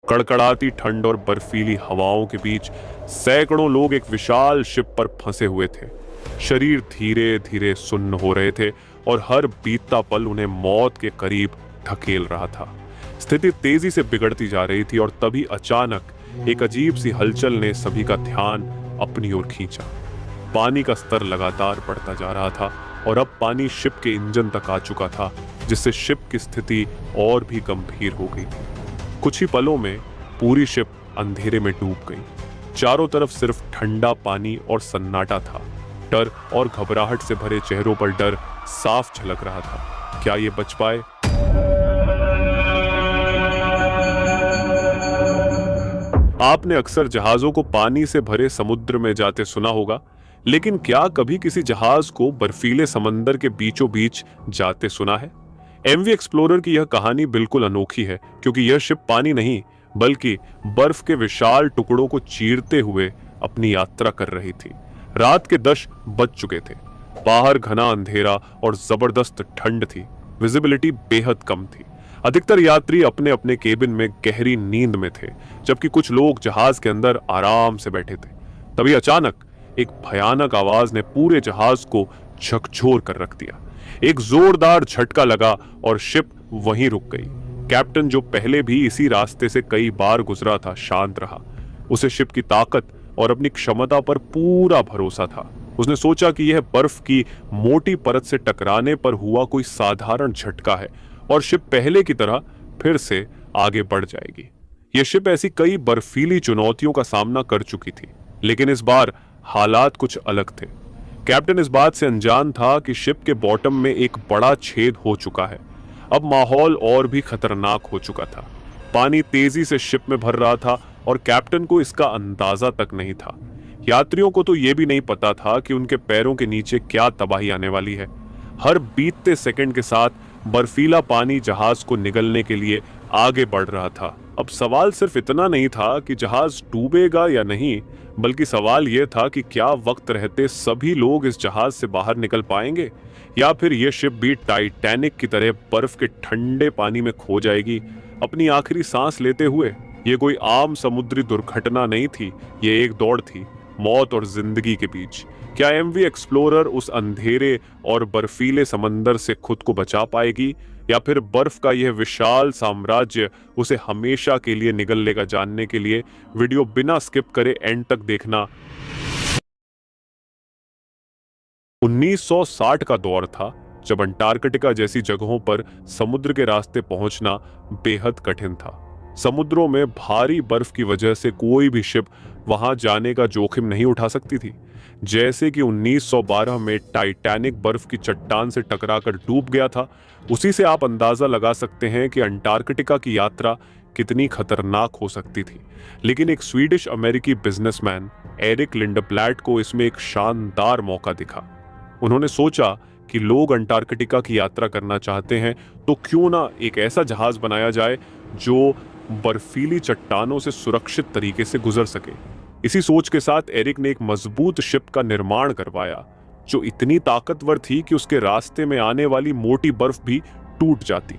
कड़कड़ाती ठंड और बर्फीली हवाओं के बीच सैकड़ों लोग एक विशाल शिप पर फंसे हुए थे। शरीर धीरे धीरे सुन्न हो रहे थे और हर बीतता पल उन्हें मौत के करीब धकेल रहा था। स्थिति तेजी से बिगड़ती जा रही थी और तभी अचानक एक अजीब सी हलचल ने सभी का ध्यान अपनी ओर खींचा। पानी का स्तर लगातार बढ़ता जा रहा था और अब पानी शिप के इंजन तक आ चुका था, जिससे शिप की स्थिति और भी गंभीर हो गई थी। कुछ ही पलों में पूरी शिप अंधेरे में डूब गई। चारों तरफ सिर्फ ठंडा पानी और सन्नाटा था। डर और घबराहट से भरे चेहरों पर डर साफ झलक रहा था। क्या ये बच पाए? आपने अक्सर जहाजों को पानी से भरे समुद्र में जाते सुना होगा, लेकिन क्या कभी किसी जहाज को बर्फीले समंदर के बीचों बीच जाते सुना है? एमवी एक्सप्लोरर की यह कहानी बिल्कुल अनोखी है, क्योंकि यह शिप पानी नहीं बल्कि बर्फ के विशाल टुकड़ों को चीरते हुए अपनी यात्रा कर रही थी। रात के 10 बज चुके थे। बाहर घना अंधेरा और जबरदस्त ठंड थी। विजिबिलिटी बेहद कम थी। अधिकतर यात्री अपने अपने केबिन में गहरी नींद में थे, जबकि कुछ लोग जहाज के अंदर आराम से बैठे थे। तभी अचानक एक भयानक आवाज ने पूरे जहाज को झकझोर कर रख दिया। एक जोरदार झटका लगा और शिप वहीं रुक गई। कैप्टन, जो पहले भी इसी रास्ते से कई बार गुजरा था, शांत रहा। उसे शिप की ताकत और अपनी क्षमता पर पूरा भरोसा था। उसने सोचा कि यह बर्फ की मोटी परत से टकराने पर हुआ कोई साधारण झटका है और शिप पहले की तरह फिर से आगे बढ़ जाएगी। यह शिप ऐसी कई बर्फीली चुनौतियों का सामना कर चुकी थी, लेकिन इस बार हालात कुछ अलग थे। कैप्टन इस बात से अनजान था कि शिप के बॉटम में एक बड़ा छेद हो चुका है। अब माहौल और भी खतरनाक हो चुका था। पानी तेजी से शिप में भर रहा था और कैप्टन को इसका अंदाजा तक नहीं था। यात्रियों को तो यह भी नहीं पता था कि उनके पैरों के नीचे क्या तबाही आने वाली है। हर बीतते सेकंड के साथ बर्फीला पानी जहाज को निगलने के लिए आगे बढ़ रहा था। अब सवाल सिर्फ इतना नहीं था कि जहाज डूबेगा या नहीं, बल्कि सवाल यह था कि क्या वक्त रहते सभी लोग इस जहाज से बाहर निकल पाएंगे, या फिर यह शिप भी टाइटैनिक की तरह बर्फ के ठंडे पानी में खो जाएगी अपनी आखिरी सांस लेते हुए। यह कोई आम समुद्री दुर्घटना नहीं थी, यह एक दौड़ थी, मौत और जिंदगी के बीच। क्या एमवी एक्सप्लोरर उस अंधेरे और बर्फीले समंदर से खुद को बचा पाएगी, या फिर बर्फ का यह विशाल साम्राज्य उसे हमेशा के लिए निगल लेगा? जानने के लिए वीडियो बिना स्किप करे एंड तक देखना। 1960 का दौर था, जब अंटार्कटिका जैसी जगहों पर समुद्र के रास्ते पहुंचना बेहद कठिन था। समुद्रों में भारी बर्फ की वजह से कोई भी शिप वहां जाने का जोखिम नहीं उठा सकती थी। जैसे कि 1912 में टाइटैनिक बर्फ की चट्टान से टकराकर डूब गया था, उसी से आप अंदाजा लगा सकते हैं कि अंटार्कटिका की यात्रा कितनी खतरनाक हो सकती थी। लेकिन एक स्वीडिश अमेरिकी बिजनेसमैन एरिक लिंडब्लैट को इसमें एक शानदार मौका दिखा। उन्होंने सोचा कि लोग अंटार्कटिका की यात्रा करना चाहते हैं, तो क्यों ना एक ऐसा जहाज बनाया जाए जो बर्फीली चट्टानों से सुरक्षित तरीके से गुजर सके। इसी सोच के साथ एरिक ने एक मजबूत शिप का निर्माण करवाया, जो इतनी ताकतवर थी कि उसके रास्ते में आने वाली मोटी बर्फ भी टूट जाती।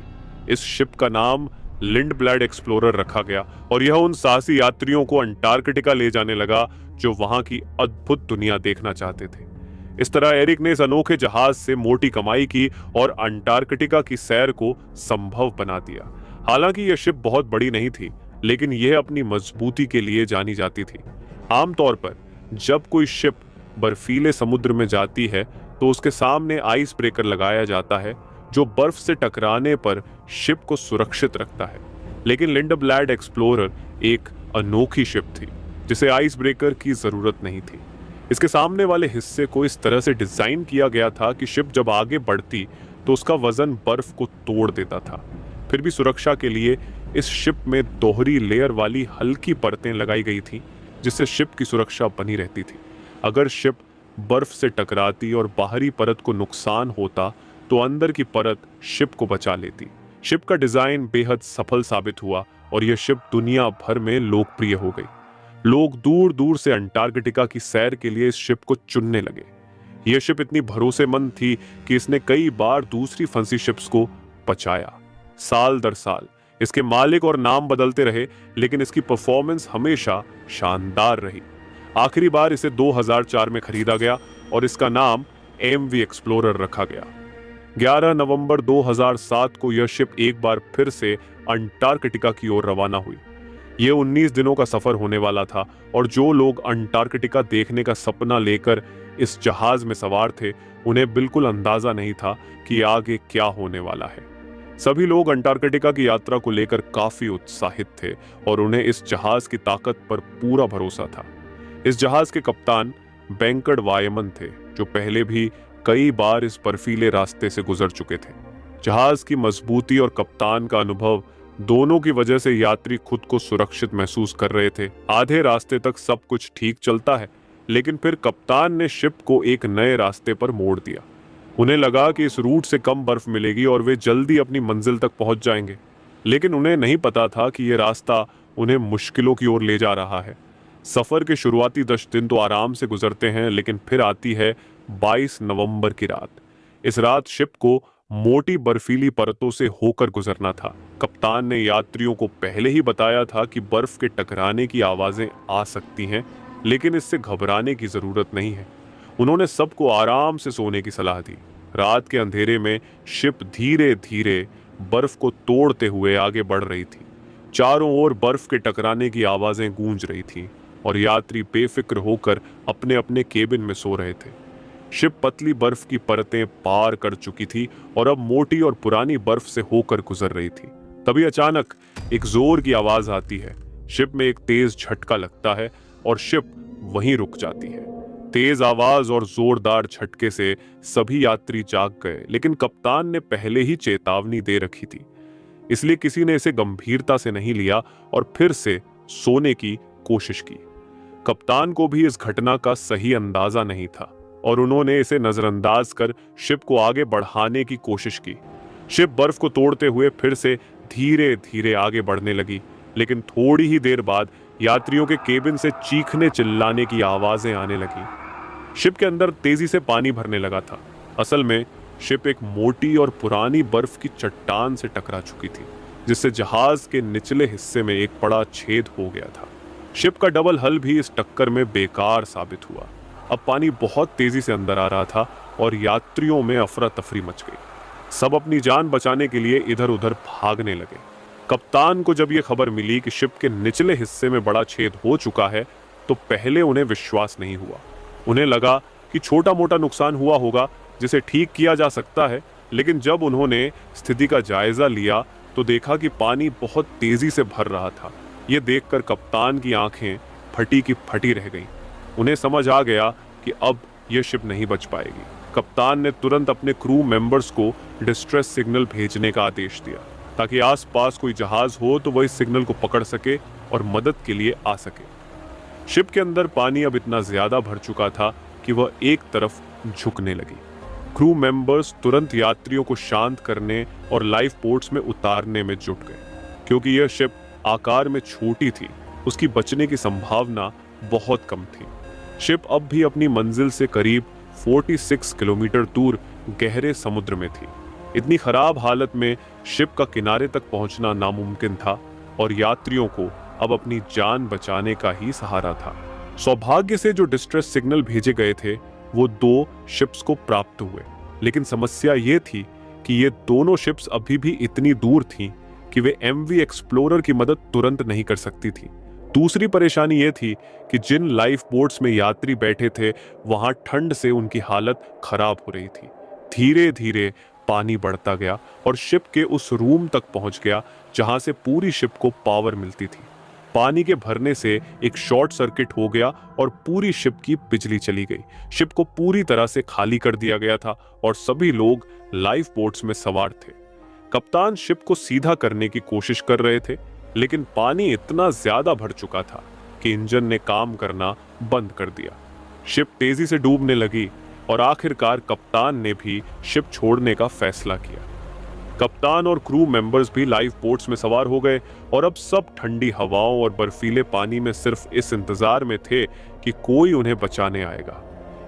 इस शिप का नाम लिंडब्लैड एक्सप्लोरर रखा गया और यह उन साहसी यात्रियों को अंटार्कटिका ले जाने लगा जो वहां की अद्भुत दुनिया देखना चाहते थे। इस तरह एरिक ने इस अनोखे जहाज से मोटी कमाई की और अंटार्कटिका की सैर को संभव बना दिया। हालांकि यह शिप बहुत बड़ी नहीं थी, लेकिन यह अपनी मजबूती के लिए जानी जाती थी। आमतौर पर जब कोई शिप बर्फीले समुद्र में जाती है, तो उसके सामने आइस ब्रेकर लगाया जाता है, जो बर्फ से टकराने पर शिप को सुरक्षित रखता है। लेकिन लिंडब्लैड एक्सप्लोरर एक अनोखी शिप थी, जिसे आइस ब्रेकर की जरूरत नहीं थी। इसके सामने वाले हिस्से को इस तरह से डिजाइन किया गया था कि शिप जब आगे बढ़ती तो उसका वजन बर्फ को तोड़ देता था। फिर भी सुरक्षा के लिए इस शिप में दोहरी लेयर वाली हल्की परतें लगाई गई थी, जिससे शिप की सुरक्षा बनी रहती थी। अगर शिप बर्फ से टकराती और बाहरी परत को नुकसान होता, तो अंदर की परत शिप को बचा लेती। शिप का डिजाइन बेहद सफल साबित हुआ और यह शिप दुनिया भर में लोकप्रिय हो गई। लोग दूर दूर से अंटार्कटिका की सैर के लिए इस शिप को चुनने लगे। यह शिप इतनी भरोसेमंद थी कि इसने कई बार दूसरी फंसी शिप्स को बचाया। साल दर साल इसके मालिक और नाम बदलते रहे, लेकिन इसकी परफॉर्मेंस हमेशा शानदार रही। आखिरी बार इसे 2004 में खरीदा गया और इसका नाम एमवी एक्सप्लोरर रखा गया। 11 नवंबर 2007 को यह शिप एक बार फिर से अंटार्कटिका की ओर रवाना हुई। यह 19 दिनों का सफर होने वाला था और जो लोग अंटार्कटिका देखने का सपना लेकर इस जहाज में सवार थे, उन्हें बिल्कुल अंदाजा नहीं था कि आगे क्या होने वाला है। सभी लोग अंटार्कटिका की यात्रा को लेकर काफी उत्साहित थे और उन्हें इस जहाज की ताकत पर पूरा भरोसा था। इस जहाज के कप्तान वेंकट वायमन थे, जो पहले भी कई बार इस बर्फीले रास्ते से गुजर चुके थे। जहाज की मजबूती और कप्तान का अनुभव दोनों की वजह से यात्री खुद को सुरक्षित महसूस कर रहे थे। आधे रास्ते तक सब कुछ ठीक चलता है, लेकिन फिर कप्तान ने शिप को एक नए रास्ते पर मोड़ दिया। उन्हें लगा कि इस रूट से कम बर्फ मिलेगी और वे जल्दी अपनी मंजिल तक पहुंच जाएंगे, लेकिन उन्हें नहीं पता था कि यह रास्ता उन्हें मुश्किलों की ओर ले जा रहा है। सफर के शुरुआती 10 दिन तो आराम से गुजरते हैं, लेकिन फिर आती है 22 नवंबर की रात। इस रात शिप को मोटी बर्फीली परतों से होकर गुजरना था। कप्तान ने यात्रियों को पहले ही बताया था कि बर्फ के टकराने की आवाजें आ सकती हैं, लेकिन इससे घबराने की जरूरत नहीं है। उन्होंने सबको आराम से सोने की सलाह दी। रात के अंधेरे में शिप धीरे धीरे बर्फ को तोड़ते हुए आगे बढ़ रही थी। चारों ओर बर्फ के टकराने की आवाजें गूंज रही थीं और यात्री बेफिक्र होकर अपने अपने केबिन में सो रहे थे। शिप पतली बर्फ की परतें पार कर चुकी थी और अब मोटी और पुरानी बर्फ से होकर गुजर रही थी। तभी अचानक एक जोर की आवाज आती है। शिप में एक तेज झटका लगता है और शिप वहीं रुक जाती है। तेज आवाज और जोरदार झटके से सभी यात्री जाग गए, लेकिन कप्तान ने पहले ही चेतावनी दे रखी थी, इसलिए किसी ने इसे गंभीरता से नहीं लिया और फिर से सोने की कोशिश की। कप्तान को भी इस घटना का सही अंदाजा नहीं था और उन्होंने इसे नजरअंदाज कर शिप को आगे बढ़ाने की कोशिश की। शिप बर्फ को तोड़ते हुए फिर से धीरे धीरे आगे बढ़ने लगी, लेकिन थोड़ी ही देर बाद यात्रियों के केबिन से चीखने चिल्लाने की आवाजें आने लगी। शिप के अंदर तेजी से पानी भरने लगा था। असल में शिप एक मोटी और पुरानी बर्फ की चट्टान से टकरा चुकी थी, जिससे जहाज के निचले हिस्से में एक बड़ा छेद हो गया था। शिप का डबल हल भी इस टक्कर में बेकार साबित हुआ। अब पानी बहुत तेजी से अंदर आ रहा था और यात्रियों में अफरा तफरी मच गई। सब अपनी जान बचाने के लिए इधर उधर भागने लगे। कप्तान को जब यह खबर मिली कि शिप के निचले हिस्से में बड़ा छेद हो चुका है, तो पहले उन्हें विश्वास नहीं हुआ। उन्हें लगा कि छोटा मोटा नुकसान हुआ होगा जिसे ठीक किया जा सकता है, लेकिन जब उन्होंने स्थिति का जायजा लिया तो देखा कि पानी बहुत तेजी से भर रहा था। यह देखकर कप्तान की आंखें फटी की फटी रह गईं। उन्हें समझ आ गया कि अब यह शिप नहीं बच पाएगी। कप्तान ने तुरंत अपने क्रू मेंबर्स को डिस्ट्रेस सिग्नल भेजने का आदेश दिया, ताकि आसपास कोई जहाज हो तो वह इस सिग्नल को पकड़ सके और मदद के लिए आ सके। शिप के अंदर पानी अब इतना ज्यादा भर चुका था कि वह एक तरफ झुकने लगी। क्रू मेंबर्स तुरंत यात्रियों को शांत करने और लाइफ बोट्स में उतारने में जुट गए। क्योंकि यह शिप आकार में छोटी थी, उसकी बचने की संभावना बहुत कम थी। शिप अब भी अपनी मंजिल से करीब 46 किलोमीटर दूर गहरे समुद्र में थी। इतनी खराब हालत में शिप का किनारे तक पहुंचना नामुमकिन था और यात्रियों को अब अपनी जान बचाने का ही सहारा था। सौभाग्य से जो डिस्ट्रेस सिग्नल भेजे गए थे वो 2 शिप्स को प्राप्त हुए, लेकिन समस्या ये थी कि ये दोनों शिप्स अभी भी इतनी दूर थीं कि वे एमवी एक्सप्लोरर की मदद तुरंत नहीं कर सकती थी। दूसरी परेशानी ये थी कि जिन लाइफ बोट्स में यात्री बैठे थे वहां ठंड से उनकी हालत खराब हो रही थी। धीरे धीरे पानी बढ़ता गया और शिप के उस रूम तक पहुंच गया जहां से पूरी शिप को पावर मिलती थी। पानी के भरने से एक शॉर्ट सर्किट हो गया और पूरी शिप की बिजली चली गई। शिप को पूरी तरह से खाली कर दिया गया था और सभी लोग लाइफ बोट्स में सवार थे। कप्तान शिप को सीधा करने की कोशिश कर रहे थे, लेकिन पानी इतना ज्यादा भर चुका था कि इंजन ने काम करना बंद कर दिया। शिप तेजी से डूबने लगी और आखिरकार कप्तान ने भी शिप छोड़ने का फैसला किया। कप्तान और क्रू मेंबर्स भी लाइफ बोट्स में सवार हो गए और अब सब ठंडी हवाओं और बर्फीले पानी में सिर्फ इस इंतजार में थे कि कोई उन्हें बचाने आएगा।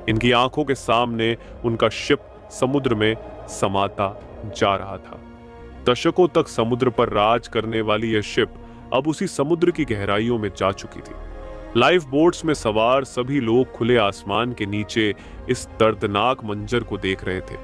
इनकी आंखों के सामने उनका शिप समुद्र में समाता जा रहा था। दशकों तक समुद्र पर राज करने वाली यह शिप अब उसी समुद्र की गहराइयों में जा चुकी थी। लाइफ बोट्स में सवार सभी लोग खुले आसमान के नीचे इस दर्दनाक मंजर को देख रहे थे।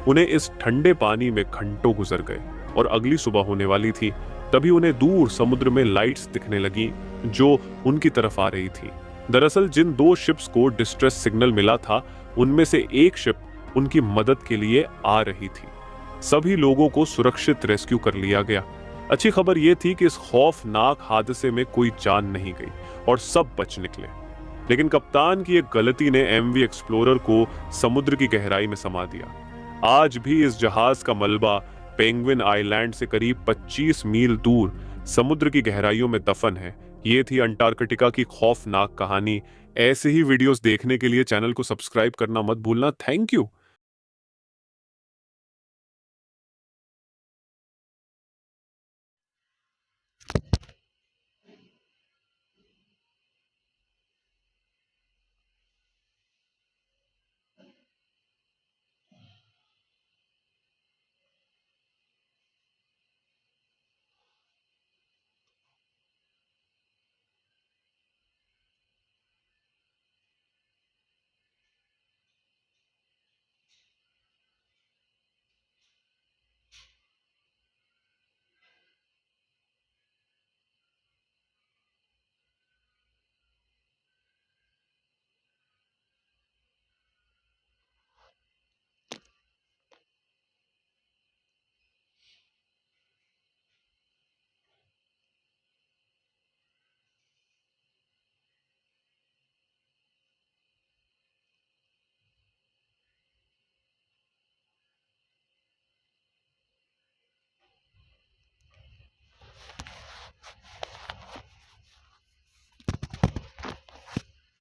उन्हें इस ठंडे पानी में घंटों गुजर गए और अगली सुबह होने वाली थी। तभी उन्हें दूर समुद्र में लाइट्स दिखने लगी जो उनकी तरफ आ रही थी। दरअसल जिन दो शिप्स को डिस्ट्रेस सिग्नल मिला था, उनमें से एक शिप उनकी मदद के लिए आ रही थी। सभी लोगों को सुरक्षित रेस्क्यू कर लिया गया। अच्छी खबर यह थी कि इस खौफनाक हादसे में कोई जान नहीं गई और सब बच निकले। लेकिन कप्तान की एक गलती ने एमवी एक्सप्लोरर को समुद्र की गहराई में समा दिया। आज भी इस जहाज का मलबा पेंगुइन आइलैंड से करीब 25 मील दूर समुद्र की गहराइयों में दफन है। ये थी अंटार्कटिका की खौफनाक कहानी। ऐसे ही वीडियोस देखने के लिए चैनल को सब्सक्राइब करना मत भूलना। Thank you.